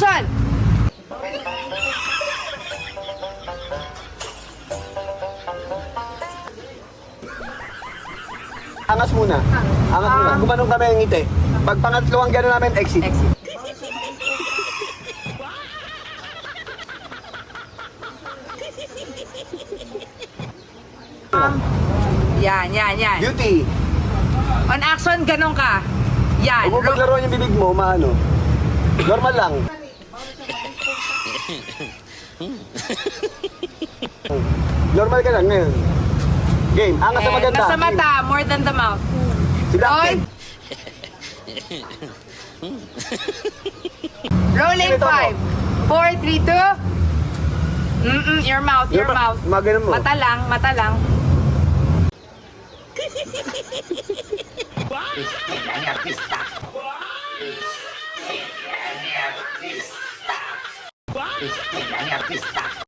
Action! Angas muna. Angas muna. Gumanong kami ang ngiti. Pag pangatlo ang gano'n namin, exit. Exit. Yan. Beauty. On action, ganun ka. Yan. Huwag mo paglaro yung bibig mo, maano. Normal lang. Normal ka lang ngayon. Game. Angas sa maganda. Nasa mata, more than the mouth. Si Dapit. Rolling Ito mo. 5, 4, 3, 2. Your mouth. Maganon mo. Mata lang.